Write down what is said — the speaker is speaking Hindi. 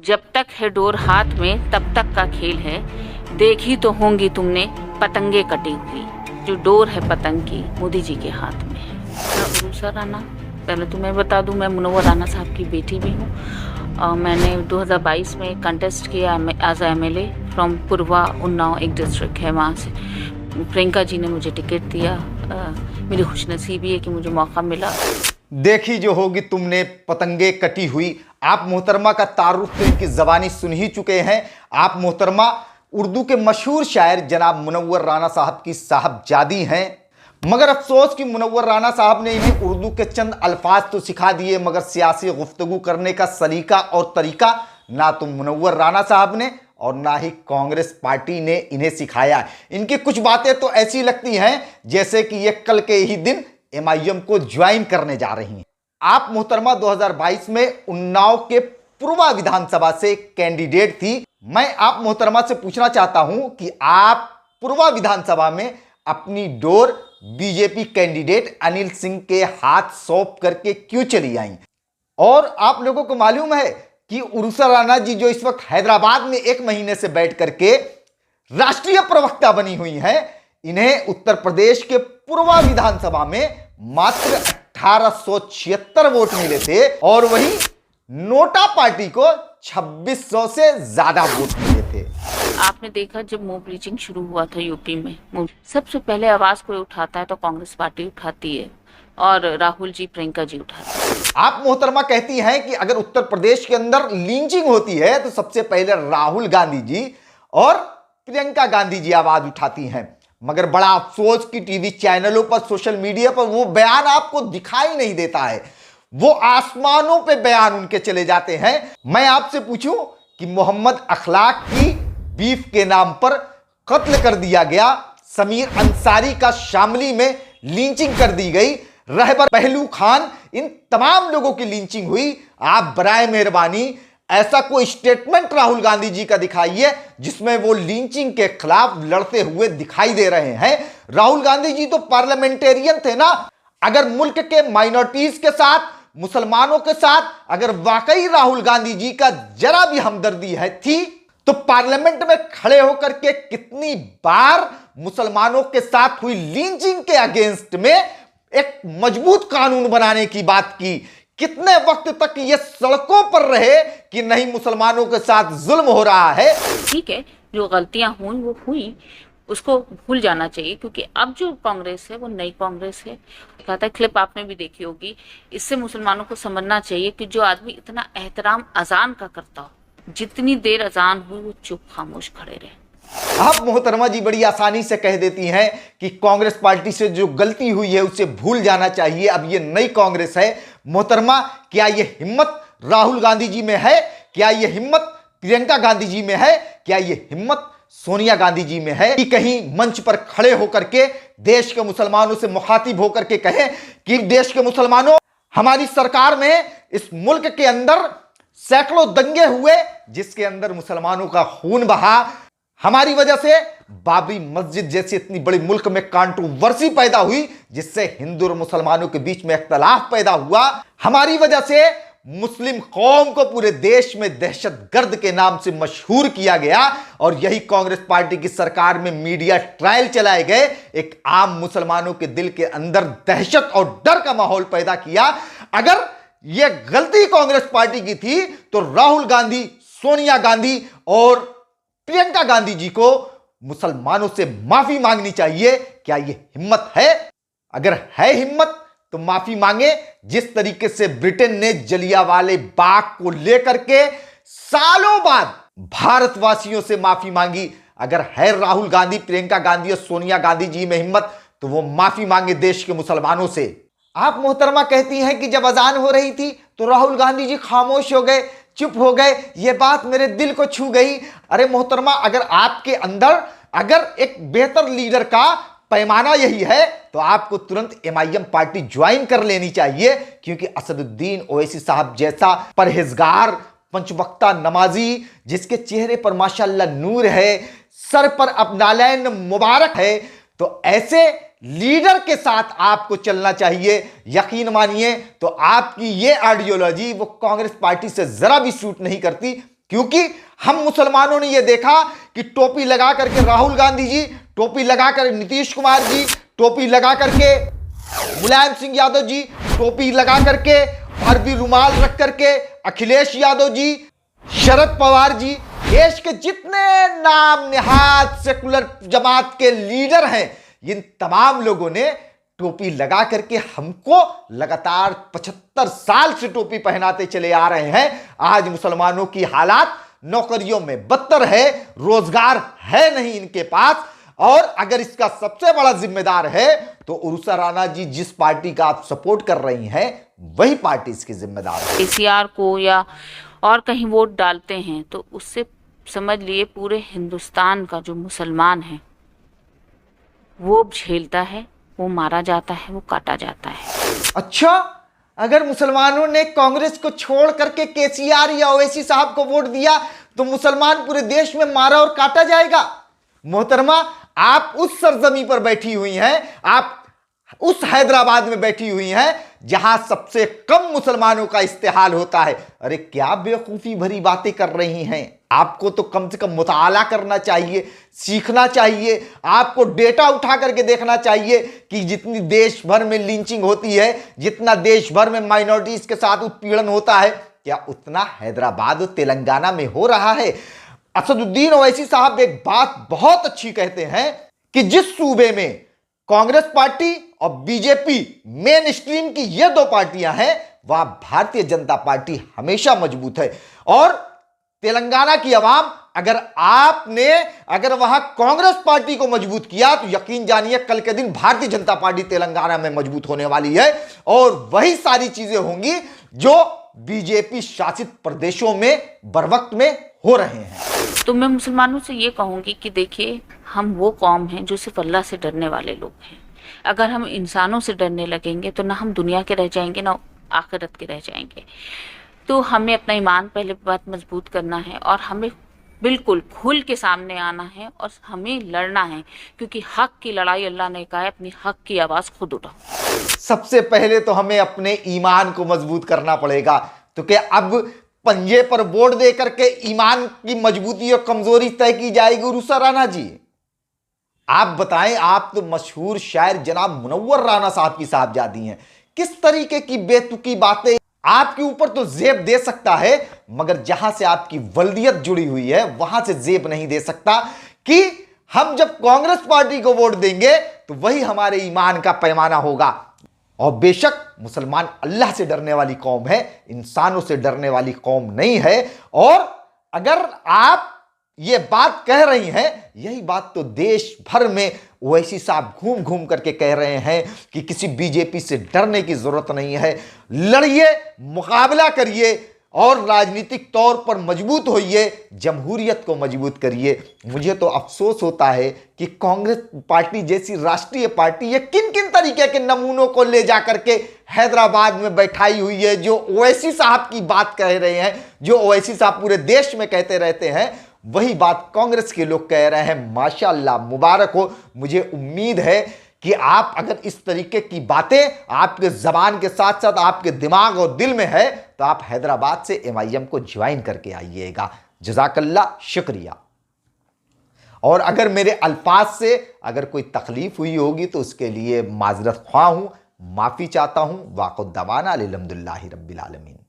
जब तक है डोर हाथ में तब तक का खेल है। देखी तो होंगी तुमने पतंगे कटी हुई, जो डोर है पतंग की मोदी जी के हाथ में है। मैं उरूसा राना, पहले तो मैं बता दूं, मैं मुनव्वर राना साहब की बेटी भी हूँ। मैंने 2022 में कंटेस्ट किया एज MLA फ्रॉम पूर्वा उन्नाव, एक डिस्ट्रिक्ट है वहाँ से। प्रियंका जी ने मुझे टिकट दिया। मेरी खुशनसीबी है कि मुझे मौका मिला। देखी जो होगी तुमने पतंगे कटी हुई। आप मोहतरमा का तारुफ तो इनकी ज़बानी सुन ही चुके हैं। आप मोहतरमा उर्दू के मशहूर शायर जनाब मुनव्वर राना साहब की साहबजादी हैं। मगर अफसोस कि मुनव्वर राना साहब ने इन्हें उर्दू के चंद अल्फाज तो सिखा दिए, मगर सियासी गुफ्तगू करने का सलीका और तरीका ना तो मुनव्वर राना साहब ने और ना ही कांग्रेस पार्टी ने इन्हें सिखाया। इनकी कुछ बातें तो ऐसी लगती हैं जैसे कि ये कल के ही दिन MIM को ज्वाइन करने जा रही हैं। आप मोहतरमा 2022 में उन्नाव के पूर्वा विधानसभा से कैंडिडेट थी। मैं आप मोहतरमा से पूछना चाहता हूं कि आप पूर्वा विधानसभा में अपनी door BJP candidate Anil Singh के हाथ सौंप करके क्यों चली आई? और आप लोगों को मालूम है कि उर्सा राना जी जो इस वक्त हैदराबाद में 1 महीने से बैठ करके राष्ट्रीय प्रवक्ता बनी हुई हैं, इन्हें उत्तर प्रदेश के पूर्वा विधानसभा में मात्र 1876 वोट मिले थे और वहीं नोटा पार्टी को 2600 से ज्यादा वोट मिले थे। आपने देखा जब मोब लीचिंग शुरू हुआ था यूपी में, सबसे पहले आवाज कोई उठाता है तो कांग्रेस पार्टी उठाती है और राहुल जी, प्रियंका जी उठाते हैं। आप मोहतरमा कहती हैं कि अगर उत्तर प्रदेश के अंदर लिंचिंग होती है तो सबसे पहले राहुल गांधी जी और प्रियंका गांधी जी आवाज उठाती हैं। मगर बड़ा अफसोस कि टीवी चैनलों पर, सोशल मीडिया पर वो बयान आपको दिखाई नहीं देता है। वो आसमानों पे बयान उनके चले जाते हैं। मैं आपसे पूछूं कि मोहम्मद अखलाक की बीफ के नाम पर कत्ल कर दिया गया, समीर अंसारी का शामली में लिंचिंग कर दी गई, रहबर पहलू खान, इन तमाम लोगों की लिंचिंग हुई। आप बराए मेहरबानी ऐसा कोई स्टेटमेंट राहुल गांधी जी का दिखाइए जिसमें वो लिंचिंग के खिलाफ लड़ते हुए दिखाई दे रहे हैं। राहुल गांधी जी तो पार्लियामेंटेरियन थे ना। अगर मुल्क के माइनॉरिटीज के साथ, मुसलमानों के साथ अगर वाकई राहुल गांधी जी का जरा भी हमदर्दी है थी तो पार्लियामेंट में खड़े होकर के कितनी बार मुसलमानों के साथ हुई लिंचिंग के अगेंस्ट में एक मजबूत कानून बनाने की बात की। कितने वक्त तक ये सड़कों पर रहे कि नहीं मुसलमानों के साथ जुल्म हो रहा है। ठीक है, जो गलतियां हुई वो हुई, उसको भूल जाना चाहिए, क्योंकि अब जो कांग्रेस है वो नई कांग्रेस है। कहा था क्लिप आपने भी देखी होगी। इससे मुसलमानों को समझना चाहिए कि जो आदमी इतना एहतराम अजान का करता हो, जितनी देर अजान हुई वो चुप खामोश खड़े रहे। आप मोहतरमा जी बड़ी आसानी से कह देती हैं कि कांग्रेस पार्टी से जो गलती हुई है उसे भूल जाना चाहिए, अब ये नई कांग्रेस है। मोहतरमा, क्या ये हिम्मत राहुल गांधी जी में है? क्या ये हिम्मत प्रियंका गांधी जी में है? क्या ये हिम्मत सोनिया गांधी जी में है कि कहीं मंच पर खड़े होकर के देश के मुसलमानों से मुखातिब होकर के कहें कि देश के मुसलमानों, हमारी सरकार में इस मुल्क के अंदर सैकड़ों दंगे हुए जिसके अंदर मुसलमानों का खून बहा, हमारी वजह से बाबरी मस्जिद जैसी इतनी बड़ी मुल्क में कंट्रोवर्सी पैदा हुई जिससे हिंदू और मुसलमानों के बीच में इख्तलाफ पैदा हुआ, हमारी वजह से मुस्लिम कौम को पूरे देश में दहशतगर्द के नाम से मशहूर किया गया और यही कांग्रेस पार्टी की सरकार में मीडिया ट्रायल चलाए गए, एक आम मुसलमानों के दिल के अंदर दहशत और डर का माहौल पैदा किया। अगर यह गलती कांग्रेस पार्टी की थी तो राहुल गांधी, सोनिया गांधी और प्रियंका गांधी जी को मुसलमानों से माफी मांगनी चाहिए। क्या यह हिम्मत है? अगर है हिम्मत तो माफी मांगे। जिस तरीके से ब्रिटेन ने जलियांवाले बाग को लेकर के सालों बाद भारतवासियों से माफी मांगी, अगर है राहुल गांधी, प्रियंका गांधी और सोनिया गांधी जी में हिम्मत तो वो माफी मांगे देश के मुसलमानों से। आप मोहतरमा कहती हैं कि जब अजान हो रही थी तो राहुल गांधी जी खामोश हो गए, चुप हो गए। यह बात मेरे दिल को छू गई। अरे मोहतरमा, अगर आपके अंदर अगर एक बेहतर लीडर का पैमाना यही है तो आपको तुरंत MIM पार्टी ज्वाइन कर लेनी चाहिए, क्योंकि असदुद्दीन ओवैसी साहब जैसा परहेजगार, पंचवक्ता नमाजी, जिसके चेहरे पर माशाल्लाह नूर है, सर पर अब नालैन मुबारक है, तो ऐसे लीडर के साथ आपको चलना चाहिए। यकीन मानिए तो आपकी ये आइडियोलॉजी वो कांग्रेस पार्टी से जरा भी सूट नहीं करती, क्योंकि हम मुसलमानों ने यह देखा कि टोपी लगा करके राहुल गांधी जी, टोपी लगाकर नीतीश कुमार जी, टोपी लगा करके मुलायम सिंह यादव जी, टोपी लगा करके अरबी रुमाल रख करके अखिलेश यादव जी, शरद पवार जी, देश के जितने नाम निहाद सेकुलर जमात के लीडर हैं, इन तमाम लोगों ने टोपी लगा करके हमको लगातार 75 साल से टोपी पहनाते चले आ रहे हैं। आज मुसलमानों की हालात नौकरियों में बदतर है, रोजगार है नहीं इनके पास, और अगर इसका सबसे बड़ा जिम्मेदार है तो उर्सा राणा जी, जिस पार्टी का आप सपोर्ट कर रही हैं वही पार्टी इसकी जिम्मेदार है। केसीआर को या और कहीं वोट डालते हैं तो उससे समझ लिए पूरे हिंदुस्तान का जो मुसलमान है वो झेलता है, वो मारा जाता है, वो काटा जाता है। अच्छा, अगर मुसलमानों ने कांग्रेस को छोड़ करके केसीआर या ओवैसी साहब को वोट दिया तो मुसलमान पूरे देश में मारा और काटा जाएगा? मोहतरमा, आप उस सरजमी पर बैठी हुई हैं, आप उस हैदराबाद में बैठी हुई हैं जहां सबसे कम मुसलमानों का इस्तेहाल होता है। अरे क्या बेवकूफी भरी बातें कर रही हैं? आपको तो कम से कम मुताला करना चाहिए, सीखना चाहिए, आपको डेटा उठा करके देखना चाहिए कि जितनी देश भर में लिंचिंग होती है, जितना देश भर में माइनॉरिटीज के साथ उत्पीड़न होता है, क्या उतना हैदराबाद और तेलंगाना में हो रहा है? असदुद्दीन ओवैसी साहब एक बात बहुत अच्छी कहते हैं कि जिस सूबे में कांग्रेस पार्टी और बीजेपी मेन स्ट्रीम की ये दो पार्टियां हैं, वहां भारतीय जनता पार्टी हमेशा मजबूत है। और तेलंगाना की आवाम, अगर वहां कांग्रेस पार्टी को मजबूत किया तो यकीन जानिए कल के दिन भारतीय जनता पार्टी तेलंगाना में मजबूत होने वाली है, और वही सारी चीजें होंगी जो बीजेपी शासित प्रदेशों में बरवक्त में हो रहे हैं। तो मैं मुसलमानों से ये कहूंगी कि देखिए, हम वो कौम हैं जो सिर्फ अल्लाह से डरने वाले लोग हैं। अगर हम इंसानों से डरने लगेंगे तो ना हम दुनिया के रह जाएंगे ना आखिरत के रह जाएंगे। तो हमें अपना ईमान पहले बात मजबूत करना है और हमें बिल्कुल खुल के सामने आना है और हमें लड़ना है, क्योंकि हक की लड़ाई अल्लाह ने कहा है, अपनी हक की आवाज़ खुद उठाओ। सबसे पहले तो हमें अपने ईमान को मजबूत करना पड़ेगा। तो क्या अब पंजे पर वोट दे करके ईमान की मजबूती और कमजोरी तय की जाएगी? उर्सा राणा जी, आप बताएं, आप तो मशहूर शायर जनाब मुनव्वर राणा साहब की साहबजादी हैं। किस तरीके की बेतुकी बातें आपके ऊपर तो जेब दे सकता है, मगर जहां से आपकी वल्दियत जुड़ी हुई है वहां से जेब नहीं दे सकता कि हम जब कांग्रेस पार्टी को वोट देंगे तो वही हमारे ईमान का पैमाना होगा। और बेशक मुसलमान अल्लाह से डरने वाली कौम है, इंसानों से डरने वाली कौम नहीं है। और अगर आप ये बात कह रही हैं, यही बात तो देश भर में ओवैसी साहब घूम घूम करके कह रहे हैं कि किसी बीजेपी से डरने की जरूरत नहीं है, लड़िए, मुकाबला करिए और राजनीतिक तौर पर मजबूत होइए, जमहूरियत को मजबूत करिए। मुझे तो अफसोस होता है कि कांग्रेस पार्टी जैसी राष्ट्रीय पार्टी ये किन किन तरीके के नमूनों को ले जा करके हैदराबाद में बैठाई हुई है, जो ओवैसी साहब की बात कह रहे हैं, जो ओवैसी साहब पूरे देश में कहते रहते हैं, वही बात कांग्रेस के लोग कह रहे हैं। माशाअल्लाह, मुबारक हो। मुझे उम्मीद है कि आप अगर इस तरीके की बातें आपके जबान के साथ साथ आपके दिमाग और दिल में है तो आप हैदराबाद से MIM को ज्वाइन करके आइएगा। जज़ाकल्लाह, शुक्रिया। और अगर मेरे अल्फाज से अगर कोई तकलीफ हुई होगी तो उसके लिए माजरत ख्वाह हूं, माफी चाहता हूं। वाक़िद दवाना अल्हम्दुलिल्लाहि रब्बिल आलमीन।